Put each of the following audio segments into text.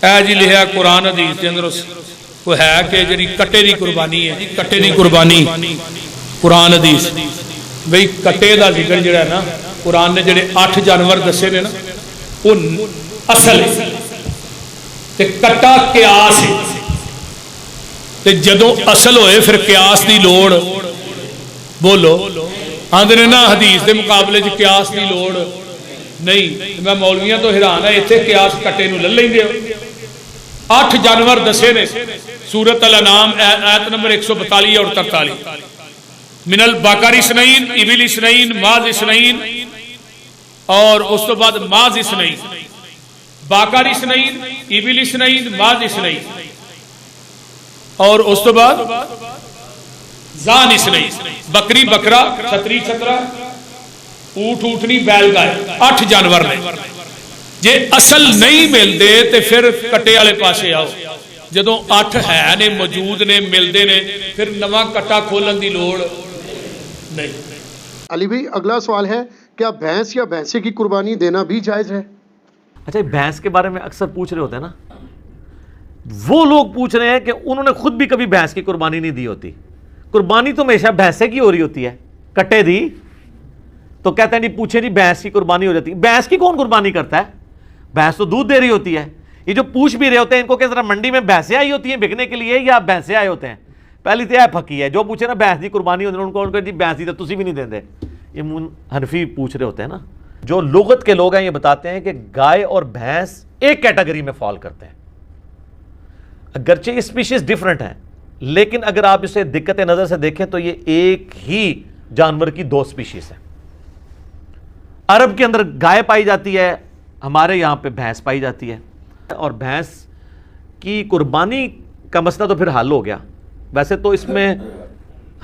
اے جی لکھا قرآن حدیث کے اندر وہ ہے کہ جی کٹے دی قربانی ہے، کٹے دی قربانی قرآن حدیث بھئی کٹے دا ذکر جڑا ہے نا قرآن نے جڑے 8 جانور دسے نے نا وہ اصل ہے تے کٹا قیاس ہے تے جدوں اصل ہوئے پھر قیاس دی لوڑ بولو آندھنے نا حدیث دے مقابلے جی قیاس دی لوڑ نہیں. میں مولویاں تو حیران ہے اتنے قیاس کٹے نو لے لیں گے. 8 جانور دسے نے سورۃ الانعام آیت نمبر 142 اور 43 من البقر اثنین ابل اثنین ماز اثنین اور اس تو بعد ماز اثنین بقر اثنین ابل اثنین ماز اثنین اور اس تو بعد زان اثنین بکری بکرا چھتری چھترا اونٹ اونٹنی بیل گائے 8 جانور نے. جے اصل نہیں ملتے تو پھر کٹے والے پاسے آؤ. جدوں 8 ہے نے موجود نے ملتے نے پھر نواں کٹا کھولن دی لوڑ نہیں. علی بھائی اگلا سوال ہے کیا بھینس یا بھینسے کی قربانی دینا بھی جائز ہے؟ اچھا بھینس کے بارے میں اکثر پوچھ رہے ہوتے ہیں نا، وہ لوگ پوچھ رہے ہیں کہ انہوں نے خود بھی کبھی بھینس کی قربانی نہیں دی ہوتی. قربانی تو ہمیشہ بھینسے کی ہو رہی ہوتی ہے، کٹے دی تو کہتے ہیں جی پوچھے جی بھینس کی قربانی ہو جاتی ہے. بھینس کی کون قربانی کرتا ہے؟ بھینس تو دودھ دے رہی ہوتی ہے. یہ جو پوچھ بھی رہے ہوتے ہیں ان کو کہ ذرا منڈی میں بھینسیں آئی ہوتی ہیں بکنے کے لیے یا بھینسیں آئے ہوتے ہیں؟ پہلی تو یہ پھکی ہے جو پوچھے نا بھینس کی قربانی ہوتی ہے ان کو جی بھینس دی تو تسی بھی نہیں دیں دے. یہ حنفی پوچھ رہے ہوتے ہیں نا. جو لغت کے لوگ ہیں یہ بتاتے ہیں کہ گائے اور بھینس ایک کیٹیگری میں فال کرتے ہیں، اگرچہ یہ اسپیشیز ڈیفرنٹ ہیں لیکن اگر آپ اسے دقت نظر سے دیکھیں تو یہ ایک ہی جانور کی 2 اسپیشیز ہیں. عرب کے اندر گائے پائی جاتی ہے، ہمارے یہاں پہ بھینس پائی جاتی ہے. اور بھینس کی قربانی کا مسئلہ تو پھر حل ہو گیا. ویسے تو اس میں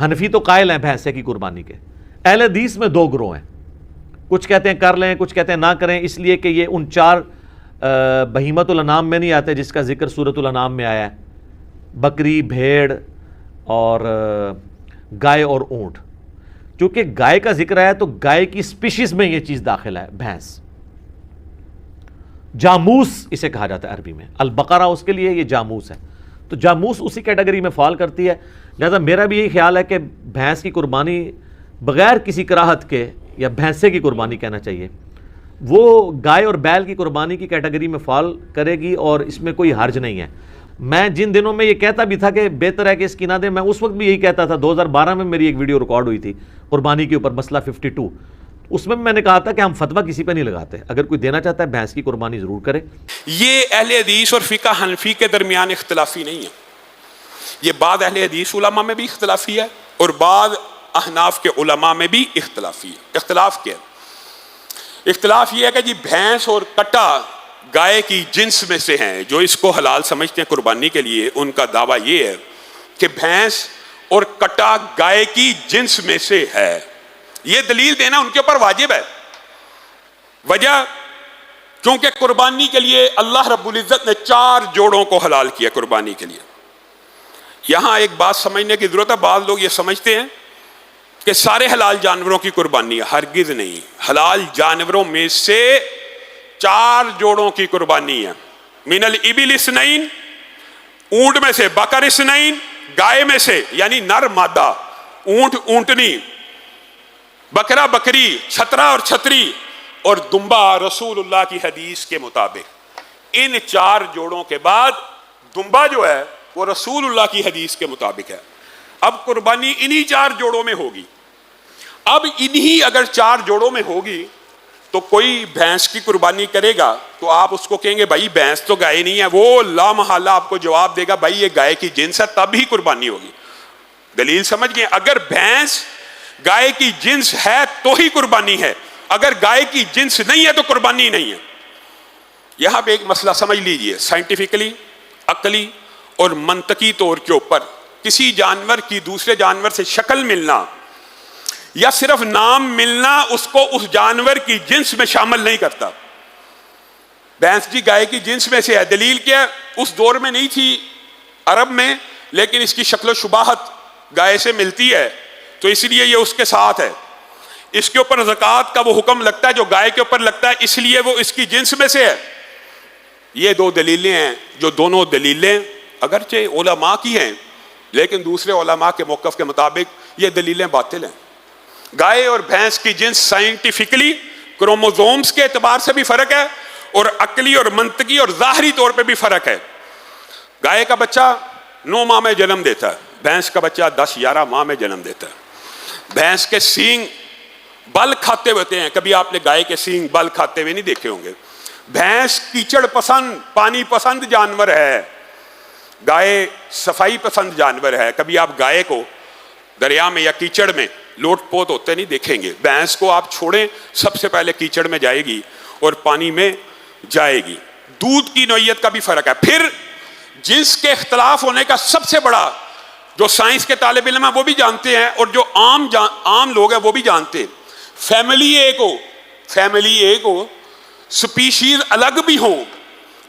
حنفی تو قائل ہیں بھینسے کی قربانی کے. اہل حدیث میں 2 گروہ ہیں، کچھ کہتے ہیں کر لیں کچھ کہتے ہیں نہ کریں، اس لیے کہ یہ ان 4 بہیمت الانعام میں نہیں آتے جس کا ذکر سورۃ الانعام میں آیا ہے، بکری بھیڑ اور گائے اور اونٹ. چونکہ گائے کا ذکر آیا تو گائے کی اسپیشیز میں یہ چیز داخل ہے. بھینس جاموس اسے کہا جاتا ہے عربی میں، البقرہ اس کے لیے یہ جاموس ہے، تو جاموس اسی کیٹیگری میں فال کرتی ہے. لہذا میرا بھی یہی خیال ہے کہ بھینس کی قربانی بغیر کسی کراہت کے یا بھینسے کی قربانی کہنا چاہیے، وہ گائے اور بیل کی قربانی کی کیٹیگری میں فال کرے گی اور اس میں کوئی حرج نہیں ہے. میں جن دنوں میں یہ کہتا بھی تھا کہ بہتر ہے کہ اس کی نہ دیں، میں اس وقت بھی یہی کہتا تھا. 2012 میں میری ایک ویڈیو ریکارڈ ہوئی تھی قربانی کے اوپر، مسئلہ 52، اس میں نے کہا تھا کہ ہم فتویٰ کسی پہ نہیں لگاتے، اگر کوئی دینا چاہتا ہے بھینس کی قربانی ضرور کرے. یہ اہل حدیث اور فقہ حنفی کے درمیان اختلافی نہیں ہے، یہ بعض اہل حدیث علماء میں بھی اختلافی ہے اور بعض احناف کے علماء میں بھی اختلافی ہے. اختلاف کیا ہے؟ اختلاف یہ ہے کہ جی بھینس اور کٹا گائے کی جنس میں سے ہیں. جو اس کو حلال سمجھتے ہیں قربانی کے لیے ان کا دعویٰ یہ ہے کہ بھینس اور کٹا گائے کی جنس میں سے ہے. یہ دلیل دینا ان کے اوپر واجب ہے. وجہ کیونکہ قربانی کے لیے اللہ رب العزت نے 4 جوڑوں کو حلال کیا قربانی کے لیے. یہاں ایک بات سمجھنے کی ضرورت ہے. بعض لوگ یہ سمجھتے ہیں کہ سارے حلال جانوروں کی قربانی ہے، ہرگز نہیں. حلال جانوروں میں سے 4 جوڑوں کی قربانی ہے. من الابل اثنین، اونٹ میں سے بکر اثنین، گائے میں سے یعنی نر مادہ، اونٹ اونٹنی، بکرا بکری، چھترا اور چھتری اور دمبا رسول اللہ کی حدیث کے مطابق. ان 4 جوڑوں کے بعد دمبا جو ہے وہ رسول اللہ کی حدیث کے مطابق ہے. اب قربانی انہی 4 جوڑوں میں ہوگی. اب انہی اگر 4 جوڑوں میں ہوگی تو کوئی بھینس کی قربانی کرے گا تو آپ اس کو کہیں گے بھائی بھینس تو گائے نہیں ہے، وہ لا محالہ آپ کو جواب دے گا بھائی یہ گائے کی جنس ہے تب ہی قربانی ہوگی. دلیل سمجھ گئے؟ اگر بھینس گائے کی جنس ہے تو ہی قربانی ہے، اگر گائے کی جنس نہیں ہے تو قربانی نہیں ہے. یہاں پہ ایک مسئلہ سمجھ لیجئے، سائنٹیفکلی، عقلی اور منطقی طور کے اوپر کسی جانور کی دوسرے جانور سے شکل ملنا یا صرف نام ملنا اس کو اس جانور کی جنس میں شامل نہیں کرتا. بھینس جی گائے کی جنس میں سے ہے. دلیل کیا؟ اس دور میں نہیں تھی عرب میں، لیکن اس کی شکل و شباہت گائے سے ملتی ہے تو اس لیے یہ اس کے ساتھ ہے. اس کے اوپر زکوٰۃ کا وہ حکم لگتا ہے جو گائے کے اوپر لگتا ہے، اس لیے وہ اس کی جنس میں سے ہے. یہ دو دلیلیں ہیں جو دونوں دلیلیں اگرچہ علماء کی ہیں لیکن دوسرے علماء کے موقف کے مطابق یہ دلیلیں باطل ہیں۔ گائے اور بھینس کی جنس سائنٹیفکلی کروموزومز کے اعتبار سے بھی فرق ہے اور عقلی اور منطقی اور ظاہری طور پہ بھی فرق ہے۔ گائے کا بچہ 9 ماہ میں جنم دیتا ہے، بھینس کا بچہ 10-11 ماہ میں جنم دیتا ہے۔ بھینس کے سینگ بل کھاتے ہوتے ہیں، کبھی آپ نے گائے کے سینگ بل کھاتے ہوئے نہیں دیکھے ہوں گے۔ بھینس کیچڑ پسند، پانی پسند جانور ہے، گائے صفائی پسند جانور ہے۔ کبھی آپ گائے کو دریا میں یا کیچڑ میں لوٹ پوت ہوتے نہیں دیکھیں گے۔ بھینس کو آپ چھوڑیں سب سے پہلے کیچڑ میں جائے گی اور پانی میں جائے گی۔ دودھ کی نوعیت کا بھی فرق ہے۔ پھر جنس کے اختلاف ہونے کا سب سے بڑا جو سائنس کے طالب علم ہیں وہ بھی جانتے ہیں اور جو عام لوگ ہیں وہ بھی جانتے ہیں، فیملی ایک ہو، سپیشیز الگ بھی ہوں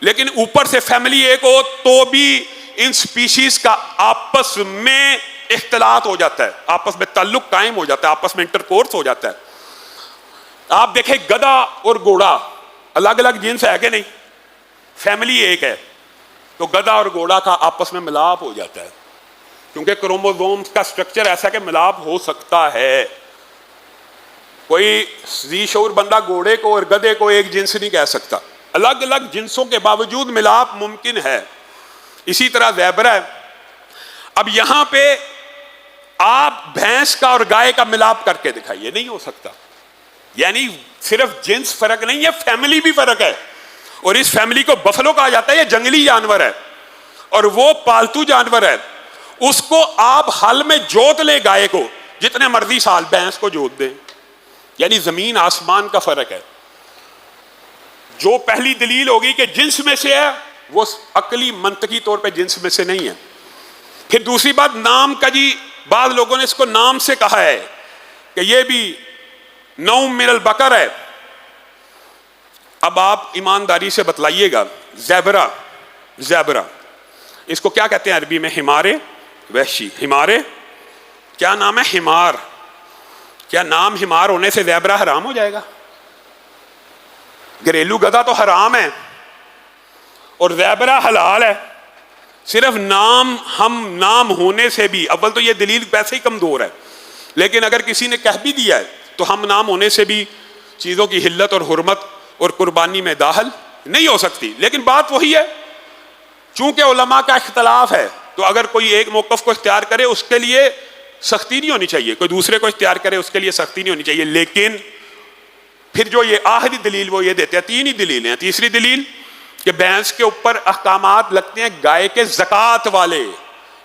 لیکن اوپر سے فیملی ایک ہو تو بھی ان سپیشیز کا آپس میں اختلاط ہو جاتا ہے، آپس میں تعلق قائم ہو جاتا ہے، آپس میں انٹرکورس ہو جاتا ہے۔ آپ دیکھیں گدھا اور گھوڑا الگ الگ جنس ہے کہ نہیں؟ فیملی ایک ہے تو گدھا اور گھوڑا کا آپس میں ملاپ ہو جاتا ہے کیونکہ کروموزومز کا سٹرکچر ایسا کہ ملاپ ہو سکتا ہے۔ کوئی ذی شعور بندہ گھوڑے کو اور گدھے کو ایک جنس نہیں کہہ سکتا، الگ الگ جنسوں کے باوجود ملاپ ممکن ہے۔ اسی طرح زیبرا ہے۔ اب یہاں پہ آپ بھینس کا اور گائے کا ملاپ کر کے دکھائیے، نہیں ہو سکتا۔ یعنی صرف جنس فرق نہیں ہے، فیملی بھی فرق ہے، اور اس فیملی کو بفلو کہا جاتا ہے، یہ جنگلی جانور ہے اور وہ پالتو جانور ہے۔ اس کو آپ ہل میں جوت لیں گائے کو جتنے مرضی سال، بھینس کو جوت دیں، یعنی زمین آسمان کا فرق ہے۔ جو پہلی دلیل ہوگی کہ جنس میں سے ہے وہ عقلی منطقی طور پہ جنس میں سے نہیں ہے۔ پھر دوسری بات نام کا، جی بعض لوگوں نے اس کو نام سے کہا ہے کہ یہ بھی نوم من البقر ہے۔ اب آپ ایمانداری سے بتلائیے گا، زیبرا اس کو کیا کہتے ہیں عربی میں؟ حمار وحشی۔ حمار کیا نام ہے؟ حمار۔ کیا نام حمار ہونے سے زیبرا حرام ہو جائے گا؟ گھریلو گدھا تو حرام ہے اور زیبرا حلال ہے۔ صرف نام ہونے سے بھی، اول تو یہ دلیل ویسے ہی کمزور ہے، لیکن اگر کسی نے کہہ بھی دیا ہے تو ہم نام ہونے سے بھی چیزوں کی حلت اور حرمت اور قربانی میں داخل نہیں ہو سکتی۔ لیکن بات وہی ہے، چونکہ علماء کا اختلاف ہے تو اگر کوئی ایک موقف کو اختیار کرے اس کے لیے سختی نہیں ہونی چاہیے، کوئی دوسرے کو اختیار کرے اس کے لیے سختی نہیں ہونی چاہیے۔ لیکن پھر جو یہ آخری دلیل وہ یہ دیتے ہیں، 3 ہی دلیلیں ہیں۔ تیسری دلیل کہ بھینس کے اوپر احکامات لگتے ہیں گائے کے زکوٰۃ والے۔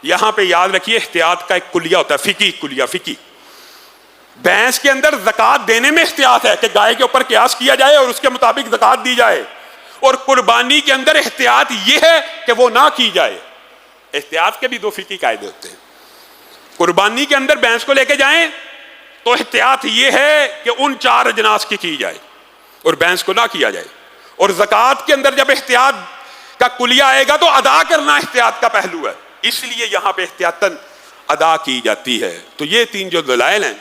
یہاں پہ یاد رکھیے احتیاط کا ایک کلیہ ہوتا ہے، فقی۔ بھینس کے اندر زکوٰۃ دینے میں احتیاط ہے کہ گائے کے اوپر قیاس کیا جائے اور اس کے مطابق زکوٰۃ دی جائے، اور قربانی کے اندر احتیاط یہ ہے کہ وہ نہ کی جائے۔ احتیاط کے بھی 2 فقہی قاعدے ہوتے ہیں۔ قربانی کے اندر بھینس کو لے کے جائیں تو احتیاط یہ ہے کہ ان 4 اجناس کی جائے اور بھینس کو نہ کیا جائے، اور زکوٰۃ کے اندر جب احتیاط کا کلیہ آئے گا تو ادا کرنا احتیاط کا پہلو ہے، اس لیے یہاں پہ احتیاطاً ادا کی جاتی ہے۔ تو یہ 3 جو دلائل ہیں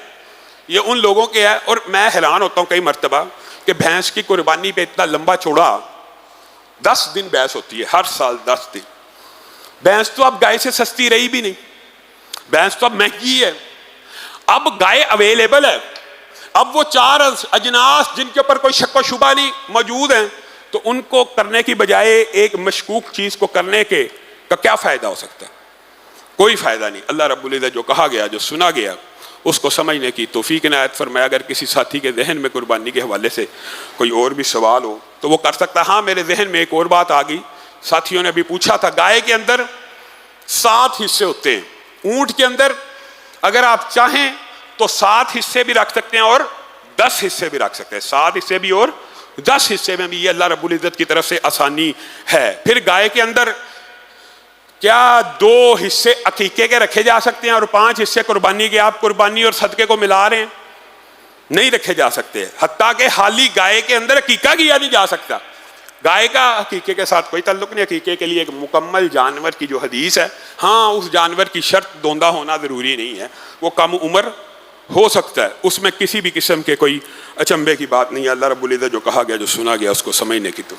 یہ ان لوگوں کے ہیں، اور میں حیران ہوتا ہوں کئی مرتبہ کہ بھینس کی قربانی پہ اتنا لمبا چوڑا 10 دن بحث ہوتی ہے، ہر سال 10 دن۔ بھینس تو اب گائے سے سستی رہی بھی نہیں، بھینس تو اب مہنگی ہے۔ اب گائے اویلیبل ہے، اب وہ 4 اجناس جن کے اوپر کوئی شک و شبہ نہیں موجود ہیں، تو ان کو کرنے کی بجائے ایک مشکوک چیز کو کرنے کا کیا فائدہ ہو سکتا ہے؟ کوئی فائدہ نہیں۔ اللہ رب العزت جو کہا گیا، جو سنا گیا، اس کو سمجھنے کی توفیق عنایت فرمائے۔ اگر کسی ساتھی کے ذہن میں قربانی کے حوالے سے کوئی اور بھی سوال ہو تو وہ کر سکتا ہے۔ ہاں میرے ذہن میں ایک اور بات آ گئی، ساتھیوں نے بھی پوچھا تھا، گائے کے اندر 7 حصے ہوتے ہیں، اونٹ کے اندر اگر آپ چاہیں تو 7 حصے بھی رکھ سکتے ہیں اور 10 حصے بھی رکھ سکتے ہیں، 7 حصے بھی اور 10 حصے میں بھی، یہ اللہ رب العزت کی طرف سے آسانی ہے۔ پھر گائے کے اندر کیا 2 حصے عقیقے کے رکھے جا سکتے ہیں اور 5 حصے قربانی کے؟ آپ قربانی اور صدقے کو ملا رہے ہیں، نہیں رکھے جا سکتے، حتیٰ کہ حالی گائے کے اندر عقیقہ کیا نہیں جا سکتا۔ گائے کا عقیقے کے ساتھ کوئی تعلق نہیں، عقیقے کے لیے ایک مکمل جانور کی جو حدیث ہے، ہاں اس جانور کی شرط دوندہ ہونا ضروری نہیں ہے، وہ کم عمر ہو سکتا ہے، اس میں کسی بھی قسم کے کوئی اچنبے کی بات نہیں ہے۔ اللہ رب العزت جو کہا گیا، جو سنا گیا، اس کو سمجھنے کی تو